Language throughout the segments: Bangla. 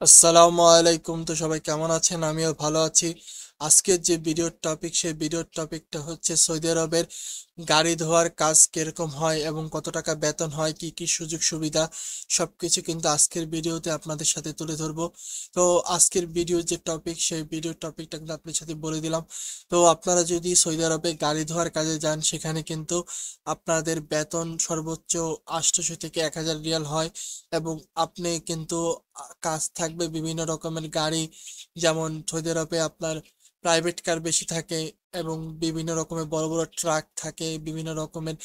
আসসালামু আলাইকুম। তো সবাই কেমন আছেন? আমিও ভালো আছি। আজকের যে ভিডিওর টপিক, সেই ভিডিওর টপিকটা হচ্ছে সৌদি আরবের গাড়ি ধোয়ার কাজ কিরকম হয় এবং কত টাকা বেতন হয়, কি কি সুযোগ সুবিধা, সবকিছু কিন্তু আজকের ভিডিওতে আপনাদের সাথে তুলে ধরবো। তো আজকের ভিডিওর যে টপিক, সেই ভিডিওর টপিকটা কিন্তু আপনার সাথে বলে দিলাম। তো আপনারা যদি সৌদি আরবে গাড়ি ধোয়ার কাজে যান, সেখানে কিন্তু আপনাদের বেতন সর্বোচ্চ 800 থেকে 1000 রিয়াল হয়। এবং আপনি কিন্তু কাজ থাকবে বিভিন্ন রকমের গাড়ি, যেমন সৌদি আরবে আপনার প্রাইভেট কার বেশি থাকে এবং বিভিন্ন রকমের বড় বড় ট্রাক থাকে, বিভিন্ন রকমের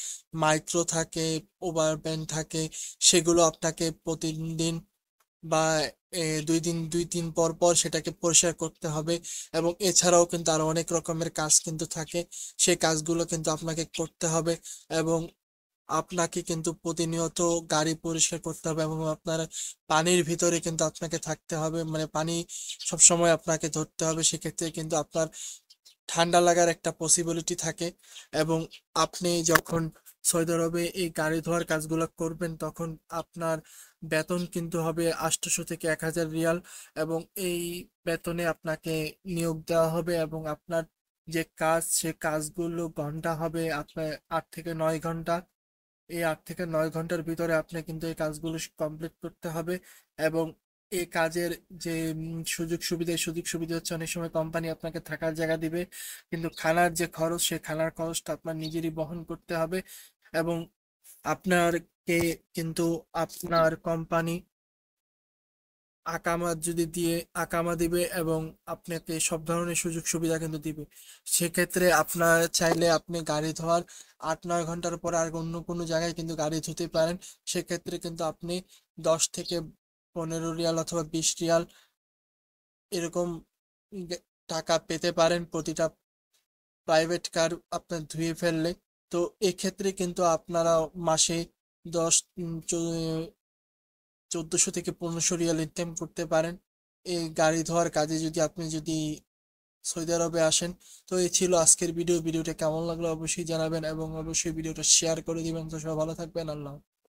মাইক্রো থাকে, ওভার ভ্যান থাকে। সেগুলো আপনাকে প্রতিদিন বা 2 দিন 2 দিন পর পর সেটাকে পরিষ্কার করতে হবে। এবং এছাড়াও কিন্তু আরো অনেক রকমের কাজ কিন্তু থাকে, সেই কাজগুলো কিন্তু আপনাকে করতে হবে। এবং আপনাকে কিন্তু প্রতিনিয়ত গাড়ি পরিষ্কার করতে হবে এবং আপনার পানির ভিতরে কিন্তু আপনাকে থাকতে হবে, মানে পানি সবসময় আপনাকে ধরতে হবে। সেক্ষেত্রে কিন্তু আপনার ঠান্ডা লাগার একটা পসিবিলিটি থাকে। এবং আপনি যখন সৌদি আরবে এই গাড়ি ধোয়ার কাজগুলো করবেন, তখন আপনার বেতন কিন্তু হবে 800 থেকে 1000 রিয়াল। এবং এই বেতনে আপনাকে নিয়োগ দেওয়া হবে এবং আপনার যে কাজ, সে কাজগুলো ঘন্টা হবে আপনার 8 থেকে 9 ঘন্টা। এই 8 থেকে 9 ঘন্টার ভিতরে আপনি কিন্তু এই কাজগুলো কমপ্লিট করতে হবে। এবং এই কাজের যে সুযোগ সুবিধা, এই সুযোগ সুবিধা হচ্ছে অনেক সময় কোম্পানি আপনাকে থাকার জায়গা দিবে, কিন্তু খানার যে খরচ, সেই খানার খরচটা আপনার নিজেরই বহন করতে হবে। এবং আপনারকে কিন্তু আপনার কোম্পানি আকামা যদি দিয়ে আকামা দিবে এবং আপনাকে সব ধরনের সুযোগ সুবিধা কিন্তু দিবে। সেক্ষেত্রে আপনার চাইলে আপনি গাড়ি ধোয়ার 8 9 ঘন্টার পর আর অন্য কোনো জায়গায় কিন্তু গাড়ি ধুতে পারেন। সেক্ষেত্রে কিন্তু আপনি 10 থেকে 15 রিয়াল অথবা 20 রিয়াল এরকম গে- টাকা পেতে পারেন প্রতিটা প্রাইভেট কার আপনার ধুয়ে ফেললে। তো এক্ষেত্রে কিন্তু আপনারা মাসে 1400 থেকে 1500 রিয়াল ইনকাম করতে পারেন এই গাড়ি ধোয়ার কাজে, যদি আপনি সৌদি আরবে আসেন। তো এই ছিল আজকের ভিডিওটা কেমন লাগলো অবশ্যই জানাবেন এবং অবশ্যই ভিডিওটা শেয়ার করে দিবেন। তো সবাই ভালো থাকবেন। আল্লাহ হাফেজ।